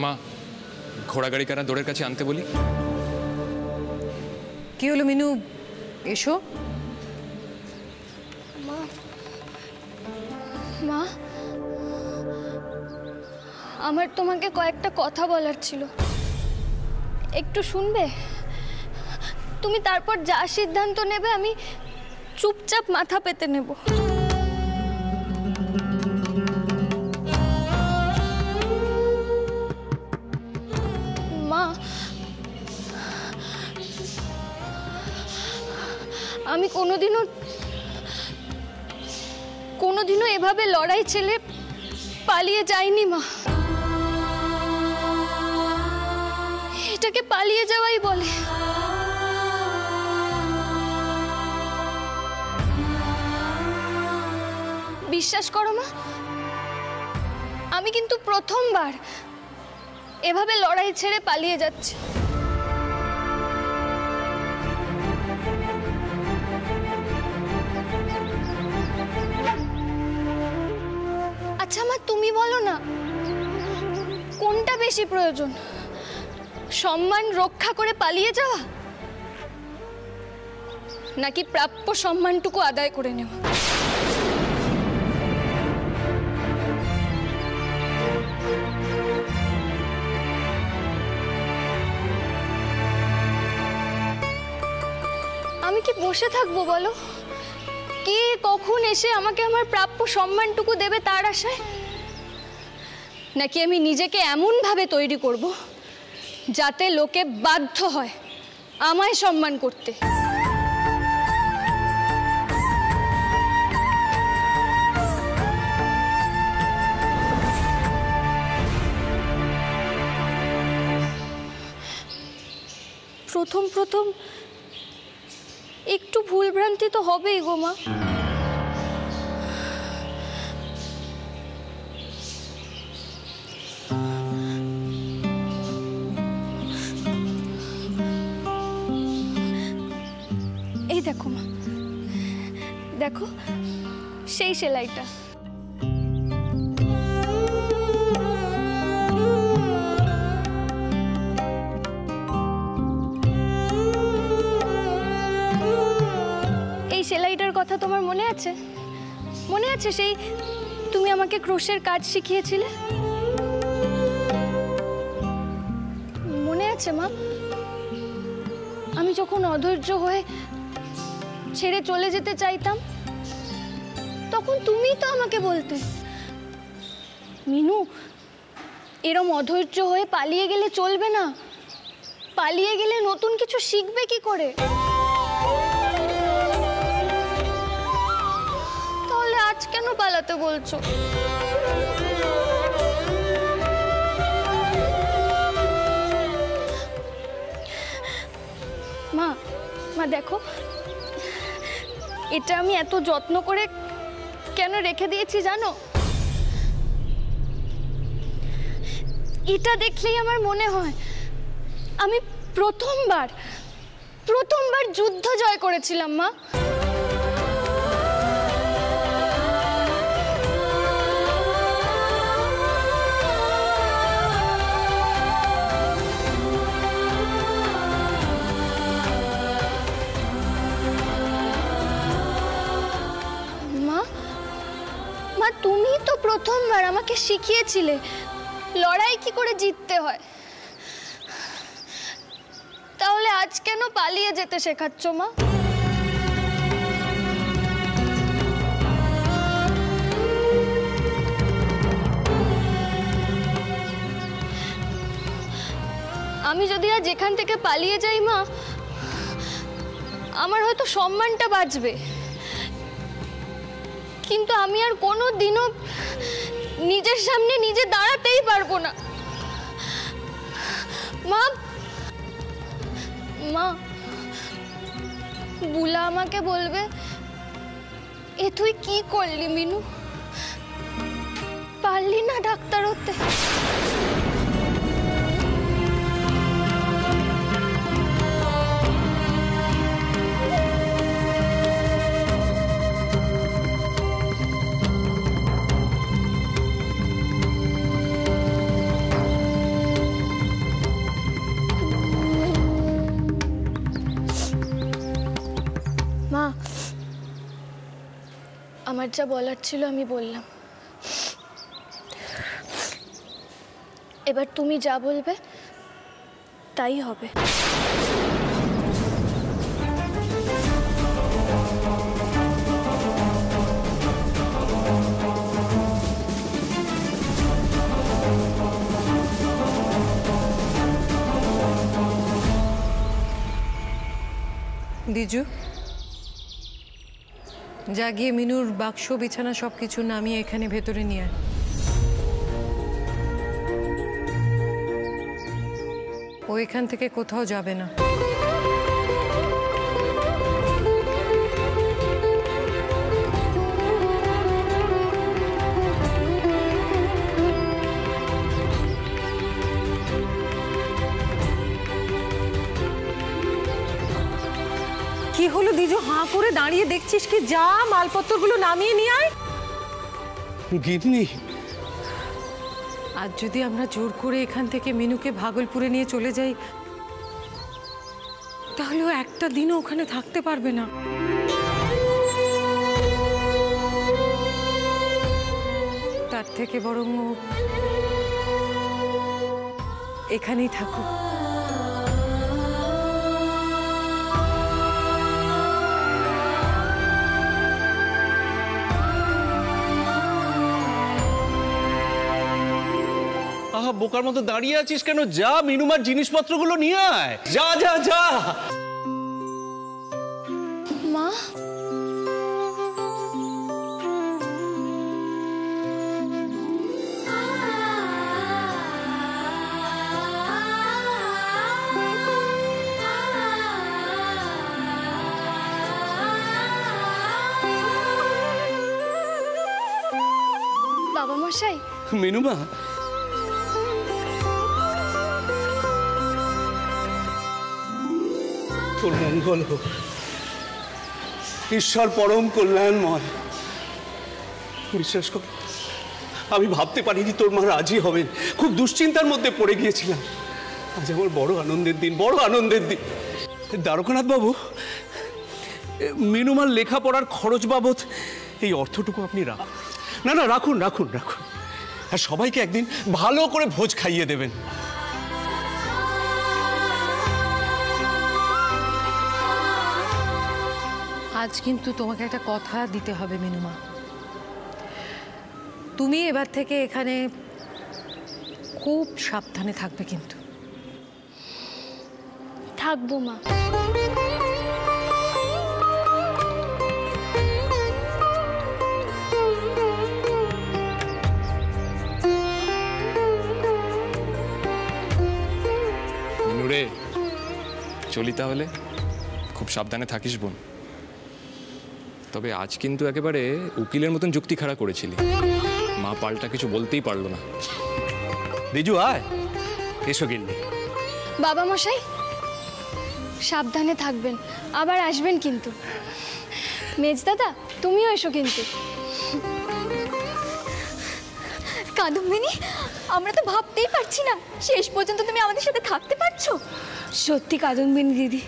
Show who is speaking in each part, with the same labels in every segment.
Speaker 1: মা, ঘোড়া গাড়ি কানা দৌড়ের কাছে আনতে বলি।
Speaker 2: কি হলো মিনু, এসো।
Speaker 3: মা, মা, আমার তোমাকে কয়েকটা কথা বলার ছিল, একটু শুনবে? তুমি তারপর যা সিদ্ধান্ত নেবে আমি চুপচাপ মাথা পেতে নেব। মা, আমি কোনোদিনও এভাবে লড়াই ছেড়ে পালিয়ে যাইনি মা। এটাকে পালিয়ে যাওয়াই বলে। বিশ্বাস করো মা, আমি কিন্তু প্রথমবার এভাবে লড়াই ছেড়ে পালিয়ে যাচ্ছি। আচ্ছা মা, তুমি বলো না কোনটা বেশি প্রয়োজন, সম্মান রক্ষা করে পালিয়ে যাওয়া নাকি প্রাপ্য সম্মানটুকু আদায় করে নেওয়া? আমি কি বসে থাকবো বলো? কে কখন এসে আমাকে আমার প্রাপ্য সম্মানটুকু দেবে তার আশায়? নাকি আমি নিজেকে এমনভাবে তৈরি করব যাতে লোকে বাধ্য হয় আমায় সম্মান করতে? প্রথম একটু ভুলভ্রান্তি তো হবেই গো মা। এই দেখো মা, দেখো সেই সেলাইটা। সেলাইটার কথা তোমার মনে আছে? মনে আছে সেই তুমি আমাকে ক্রোশের কাজ শিখিয়েছিলে? মনে আছে মা? আমি যখন অধৈর্য হয়ে ছেড়ে চলে যেতে চাইতাম তখন তুমিই তো আমাকে বলতে, মিনু এরম অধৈর্য হয়ে পালিয়ে গেলে চলবে না, পালিয়ে গেলে নতুন কিছু শিখবে কি করে? আজ কেন পালাতে বলছো? মা, দেখো এটা আমি এত যত্ন করে কেন রেখে দিয়েছি জানো? এটা দেখলেই আমার মনে হয় আমি প্রথমবার যুদ্ধ জয় করেছিলাম মা। তুমি তো প্রথমবার আমাকে শিখিয়েছিলে লড়াই কি করে জিততে হয়, তাহলে আজ কেন পালিয়ে যেতে শেখাচ্ছ মা? আমি যদি আজ এখান থেকে পালিয়ে যাই মা, আমার হয়তো সম্মানটা বাঁচবে, কিন্তু আমি আর কোনো দিনও নিজের সামনে নিজে দাঁড়াতেই পারবো না। মা, বুলা আমাকে বলবে, এ তুই কি করলি মিনু? পারলি না ডাক্তার হতে? আমার যা বলার ছিল আমি বললাম। এবার তুমি যা বলবে তাই হবে।
Speaker 2: দিজু, যা গিয়ে মিনুর বাক্স বিছানা সবকিছু নামিয়ে এখানে ভেতরে নিয়ে আয়। ও এখান থেকে কোথাও যাবে না। কি হলো দিজু, হাঁ করে দাঁড়িয়ে দেখছিস কি? যা মালপত্রগুলো নামিয়ে নিয়ে আয়।
Speaker 4: গিন্নি,
Speaker 2: আজ যদি আমরা জোর করে এখান থেকে মিনুকে ভাগলপুরে নিয়ে চলে যাই তাহলে ও একটা দিনও ওখানে থাকতে পারবে না। তার থেকে বরং ও এখানেই থাকুক।
Speaker 4: আহা, বোকার মতো দাঁড়িয়ে আছিস কেন? যা, মিনুমার জিনিসপত্রগুলো নিয়ে আয়। যা যা যা।
Speaker 3: মা, বাবা মশাই।
Speaker 4: মিনুমা, তোর মঙ্গল হোক। ঈশ্বর পরম কল্যাণময়। বিশ্বাস কর, আমি ভাবতে পারিনি তোর মা রাজি হবেন। খুব দুশ্চিন্তার মধ্যে পড়ে গিয়েছিলাম। আজ আমার বড় আনন্দের দিন, বড় আনন্দের দিন। দ্বারকানাথ বাবু, মিনুমার লেখাপড়ার খরচ বাবদ এই অর্থটুকু আপনি রাখুন। না না, রাখুন রাখুন রাখুন। আর সবাইকে একদিন ভালো করে ভোজ খাইয়ে দেবেন।
Speaker 2: আজ কিন্তু তোমাকে একটা কথা দিতে হবে মিনুমা। তুমি এবার থেকে এখানে খুব সাবধানে থাকবে কিন্তু।
Speaker 3: থাকবো মা।
Speaker 1: মিনু রে, চলি তাহলে। খুব সাবধানে থাকিস বোন। তবে আজ কিন্তু একেবারে উকিলের মতন যুক্তি খাড়া করেছিলি। মা পাল্টা কিছু বলতেই পারলো না।
Speaker 4: দিজু, আয়, এসো গিন্নি।
Speaker 3: বাবা মশাই, সাবধানে থাকবেন, আবার আসবেন কিন্তু। মেজদাদা, তুমিও এসো কিন্তু।
Speaker 5: কাদম্বিনী, আমরা তো ভাবতেই পারছি না শেষ পর্যন্ত তুমি আমাদের সাথে থাকতে পারছো।
Speaker 3: সত্যি কাদম্বিনী দিদি,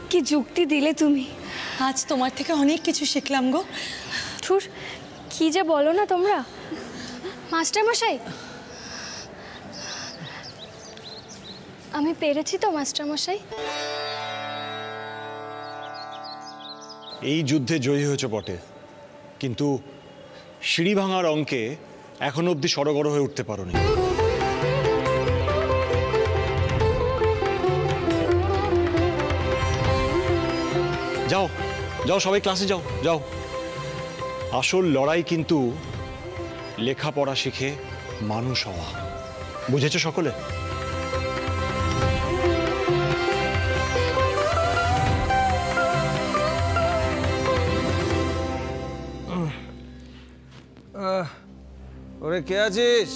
Speaker 3: কি যুক্তি দিলে তুমি।
Speaker 5: আজ তোমার থেকে অনেক কিছু শিখলাম গো।
Speaker 3: ধুর, কি যে বলো না তোমরা। মাস্টার মশাই, আমি পেরেছি তো মাস্টার মশাই?
Speaker 6: এই যুদ্ধে জয়ী হয়েছে বটে, কিন্তু সিঁড়ি ভাঙার অঙ্কে এখনো অবধি সড়গড় হয়ে উঠতে পারোনি। যাও যাও, সবাই ক্লাসে যাও যাও। আসল লড়াই কিন্তু লেখাপড়া শিখে মানুষ হওয়া। বুঝেছো সকলে?
Speaker 7: ওরে, কে আছিস?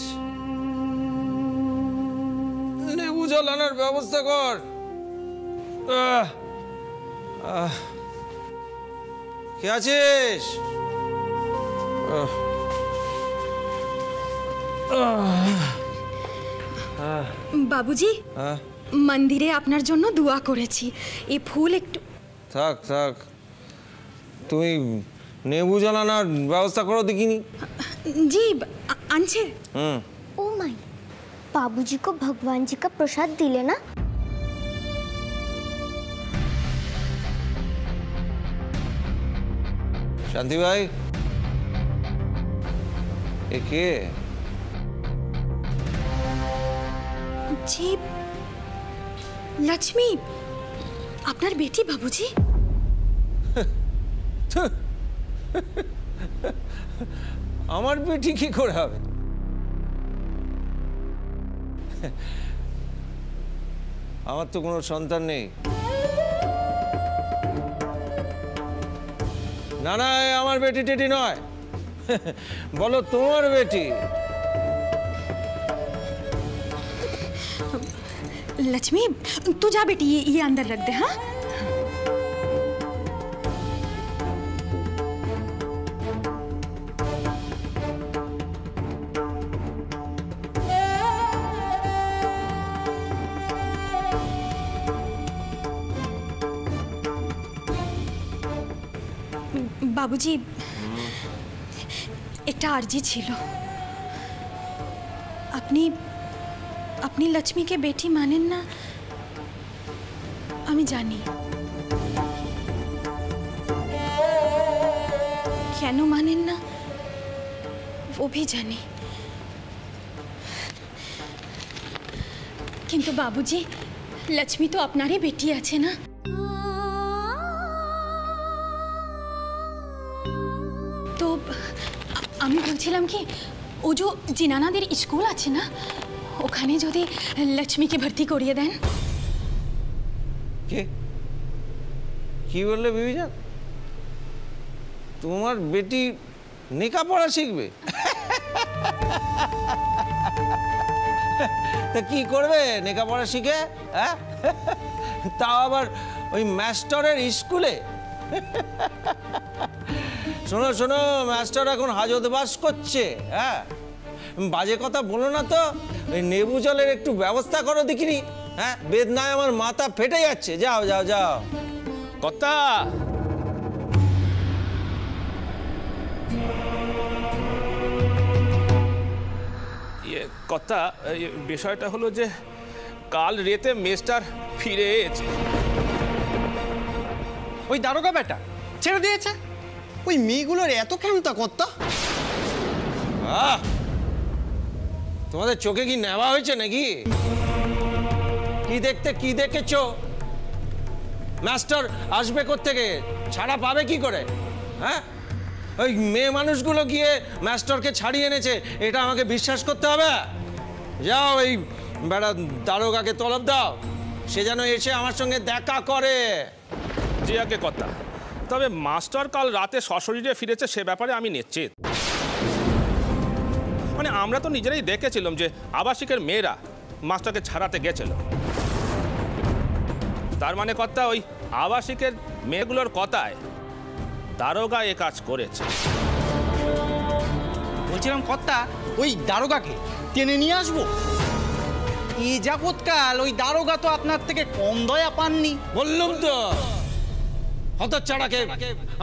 Speaker 7: লেবু জল আনার ব্যবস্থা কর। কে আছিস?
Speaker 5: বাবুজি, মন্দিরে আপনার জন্য দোয়া করেছি। এই ফুল একটু
Speaker 7: থাক থাক, তুমি নেবু জ্বালানোর ব্যবস্থা করো দেখিনি।
Speaker 2: জি আনছে।
Speaker 3: ओ माय, बाबूजी को भगवान जी का प्रसाद दिले ना?
Speaker 7: শান্তি ভাই, এ কে?
Speaker 2: জি লক্ষ্মী, আপনার বেটি বাবুজি।
Speaker 7: আমার বেটি কি করে হবে? আমার তো কোনো সন্তান নেই। না না, এ আমার বেটি টেটি নয়। বলো তোমার বেটি।
Speaker 2: लक्ष्मी तू जा बेटी, ये अंदर रख दे। हाँ বাবুজি, একটা আর্জি ছিল। আপনি আপনি লক্ষ্মীকে বেটি মানেন না, আমি জানি। কেন মানেন না ও भी জানি। কিন্তু বাবুজি, লক্ষ্মী তো আপনারই বেটি আছে না? তো আমি বলছিলাম কি, ও যে জিনানাদের স্কুল আছে না, ওখানে যদি লক্ষ্মীকে ভর্তি করিয়ে দেন।
Speaker 7: কে কি বললে বিবিজান? তোমার বেটি লেখাপড়া শিখবে? তা কি করবে লেখাপড়া শিখে? হ্যাঁ, তাও আবার ওই মাস্টারের স্কুলে। শোনো শোনো, মাস্টার এখন হাজতবাস করছে। হ্যাঁ, বাজে কথা বলো না তো। ওই নেবু জলের একটু ব্যবস্থা করো দেখিনি। হ্যাঁ, বেদনায় আমার মাথা ফেটে যাচ্ছে। যাও যাও যাও।
Speaker 1: কর্তা, কর্তা, বিষয়টা হলো যে কাল রাতে মেস্টার ফিরে এসেছে।
Speaker 8: ওই দারোগা বেটা ছেড়ে দিয়েছে। ওই মেয়েগুলোর এত ক্ষমতা কর্তা।
Speaker 7: তোমাদের চোখে কি নেওয়া হয়েছে নাকি? কি দেখতে কি দেখেছো? মাস্টার আসবে কোত্থেকে? ছাড়া পাবে কি করে? হ্যাঁ, ওই মেয়ে মানুষগুলো গিয়ে মাস্টারকে ছাড়িয়ে এনেছে, এটা আমাকে বিশ্বাস করতে হবে? যাও ওই বেড়া দারোগাকে তলব দাও, সে যেন এসে আমার সঙ্গে দেখা করে।
Speaker 1: জি আগে কর্তা, তবে মাস্টার কাল রাতে সশরীরে ফিরেছে সে ব্যাপারে আমি নিশ্চিত। মানে আমরা তো নিজেরাই দেখেছিলাম যে আবাসিকের মেয়েরা মাস্টারকে ছাড়াতে গেছিল। তার মানে কর্তা, ওই আবাসিকের মেয়েগুলোর কথায় দারোগা এ কাজ করেছে।
Speaker 8: বলছিলাম কর্তা, ওই দারোগাকে টেনে নিয়ে আসবো। এই যাবৎকাল ওই দারোগা তো আপনার থেকে কম দয়া পাননি।
Speaker 7: বললুম তো, হতচ্ছাড়াকে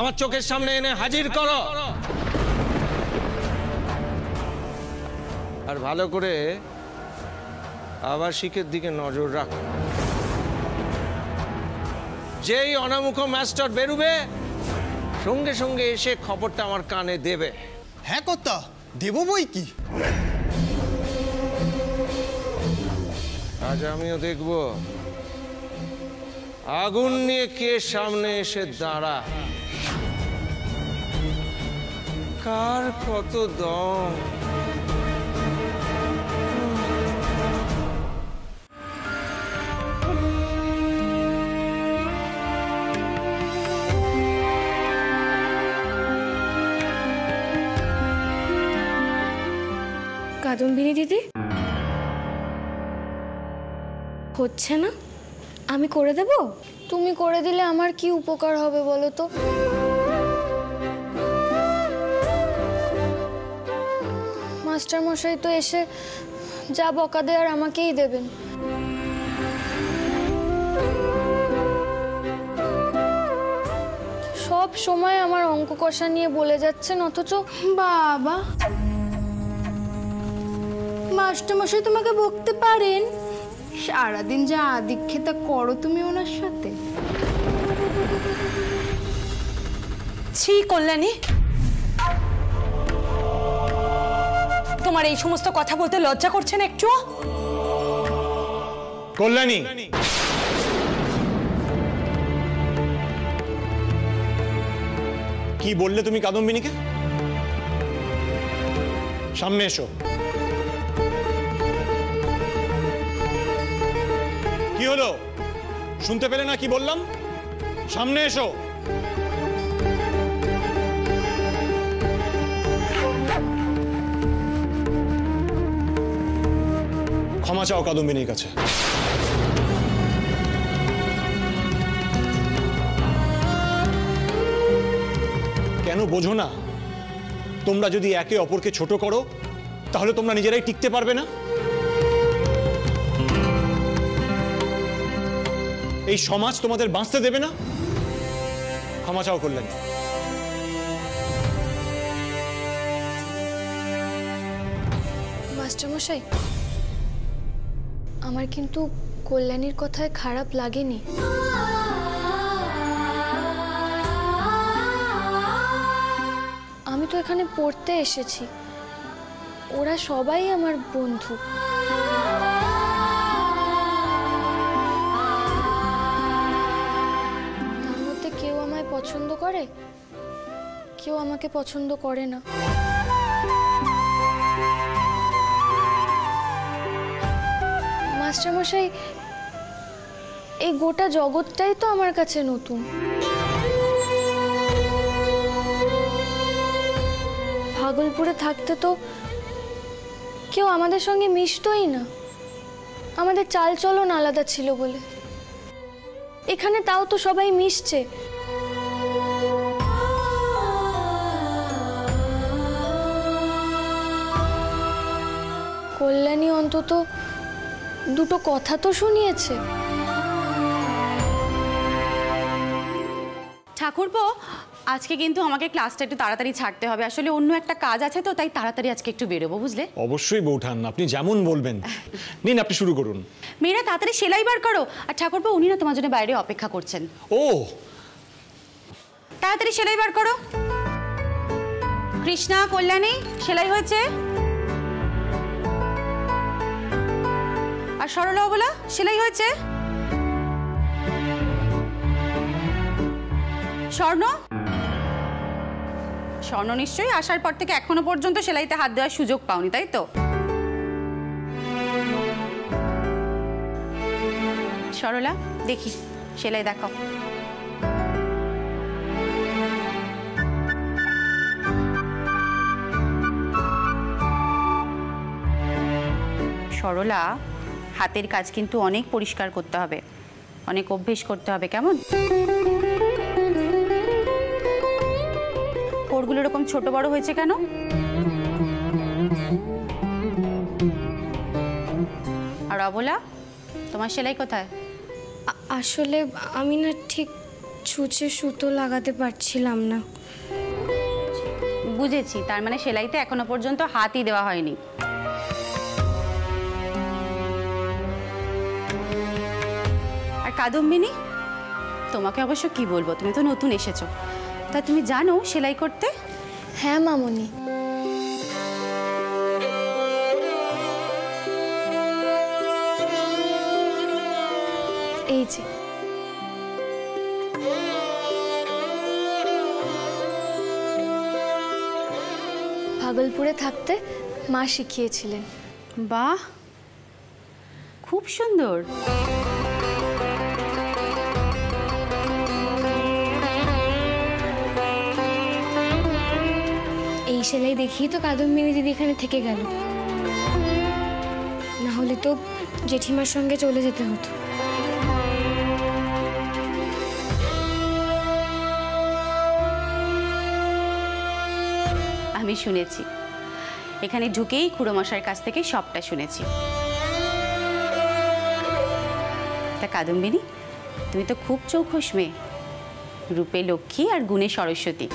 Speaker 7: আমার চোখের সামনে এনে হাজির করো। আর ভালো করে আবাসিকের দিকে নজর রাখো। যেই অনামুখ মাস্টার বেরুবে, সঙ্গে সঙ্গে এসে খবরটা আমার কানে দেবে।
Speaker 8: হ্যাঁ কর্তা, দেবো বই কি।
Speaker 7: আজ আমিও দেখব আগুন নিয়ে কে সামনে এসে দাঁড়া, কার কত দম।
Speaker 3: কাদম্বিনী দিদি, হচ্ছে না? আমি করে দেব? তুমি করে দিলে আমার কি উপকার হবে বলো তো? মাস্টার মশাই তো এসে যা বকা দেয়ার আমাকেই দেবেন। সব সব সময় আমার অঙ্ক কষা নিয়ে বলে যাচ্ছেন, অথচ
Speaker 2: বাবা, মাস্টারমশাই তোমাকে বকতে পারেন? সারাদিন যা আদিক্ষেতা করো তুমি ওনার সাথে।
Speaker 9: ছি কল্যাণী, তোমার এই সমস্ত কথা বলতে লজ্জা করছে না একটু?
Speaker 6: কল্যাণী, কি বললে তুমি কাদম্বিনীকে? সামনে এসো। কি হলো, শুনতে পেলে না কি বললাম? সামনে এসো। ক্ষমা চাও কাদম্বিনীর কাছে। কেন বোঝো না? তোমরা যদি একে অপরকে ছোট করো তাহলে তোমরা নিজেরাই টিকতে পারবে না। এই সমাজ তোমাদের বাঁচতে দেবে না। ক্ষমা চাও কল্যাণী।
Speaker 3: মাস্টারমশাই, আমার কিন্তু কল্যাণীর কথায় খারাপ লাগেনি। আমি তো এখানে পড়তে এসেছি, ওরা সবাই আমার বন্ধু। তার মধ্যে কেউ আমায় পছন্দ করে, কেউ আমাকে পছন্দ করে না। মাস্টারমশাই, এই গোটা জগৎটাই তো আমার কাছে নতুন। ভাগলপুরে থাকতে তো কেউ আমাদের সঙ্গে মিশতই না, আমাদের চালচলন আলাদা ছিল বলে। এখানে তাও তো সবাই মিশছে। কল্যাণী অন্তত দুটো কথা তো শুনিয়েছে।
Speaker 10: ঠাকুরপো, আজকে কিন্তু আমাকে ক্লাসটা একটু তাড়াতাড়ি ছাড়তে হবে, আসলে অন্য একটা কাজ আছে তো, তাই তাড়াতাড়ি আজকে একটু বেরোবো, বুঝলে?
Speaker 6: অবশ্যই বৌঠান, আপনি যেমন বলবেন। নিন, আপনি শুরু করুন।
Speaker 10: মেয়েরা তাড়াতাড়ি সেলাই বার করো। আর ঠাকুরপো, উনি না তোমার জন্য বাইরে অপেক্ষা করছেন।
Speaker 6: ও,
Speaker 10: তাড়াতাড়ি সেলাই বার করো। কৃষ্ণা, কল্যাণী, সেলাই হয়েছে? আর সরলা বলা, সেলাই হয়েছে? স্বর্ণ, স্বর্ণ নিশ্চয়ই আসার পর থেকে এখনো পর্যন্ত সেলাইতে হাত দেওয়ার সুযোগ পাওনি, তাই তো? সরলা, দেখি সেলাই দেখাও। সরলা, হাতের কাজ কিন্তু অনেক পরিষ্কার করতে হবে, অনেক অভ্যেস করতে হবে, কেমন? কোরগুলো এরকম ছোট বড় হয়েছে কেন? আর অবলা, তোমার সেলাই কোথায়?
Speaker 3: আসলে আমি না ঠিক ছুঁচে সুতো লাগাতে পারছিলাম না।
Speaker 10: বুঝেছি, তার মানে সেলাইতে এখনো পর্যন্ত হাতই দেওয়া হয়নি। আর কাদম্বিনী, তোমাকে অবশ্য কি বলবো, তুমি তো নতুন এসেছো, তা তুমি জানো সেলাই করতে?
Speaker 3: হ্যাঁ মামুনি, এই যে ভাগলপুরে থাকতে মা শিখিয়েছিলেন।
Speaker 10: বাহ, খুব সুন্দর।
Speaker 3: এই সেলাই দেখিয়ে তো কাদম্বিনী দিদি এখানে থেকে গেল, না হলে তো জেঠিমার সঙ্গে চলে যেতে হতো।
Speaker 10: আমি শুনেছি, এখানে ঢুকেই খুড়োমশাইয়ের কাছ থেকে সবটা শুনেছি। তা কাদম্বিনী, তুমি তো খুব চৌখুস মেয়ে, রূপে লক্ষ্মী আর গুণে সরস্বতী।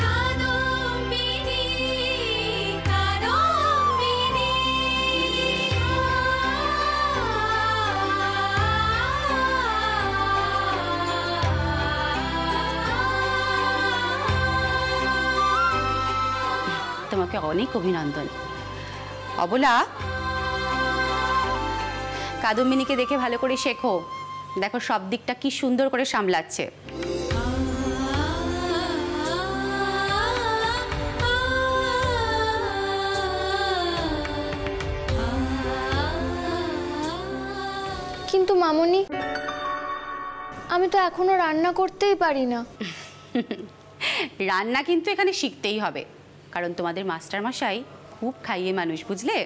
Speaker 10: তোমাকে অনেক অভিনন্দন। অবলা, কাদম্বিনীকে দেখে ভালো করে শেখো। দেখো সব দিকটা কি সুন্দর করে সামলাচ্ছে।
Speaker 3: কিন্তু মামনি, আমি তো এখনো রান্না করতেই পারি না।
Speaker 10: রান্না কিন্তু এখানে শিখতেই হবে, কারণ তোমাদের মাস্টার মশাই খুব খাইয়ে মানুষ, বুঝলে?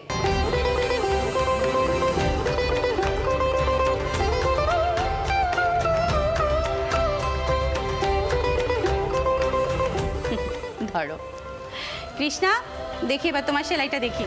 Speaker 10: ধরো কৃষ্ণা, দেখি এবার তোমার সেলাইটা দেখি।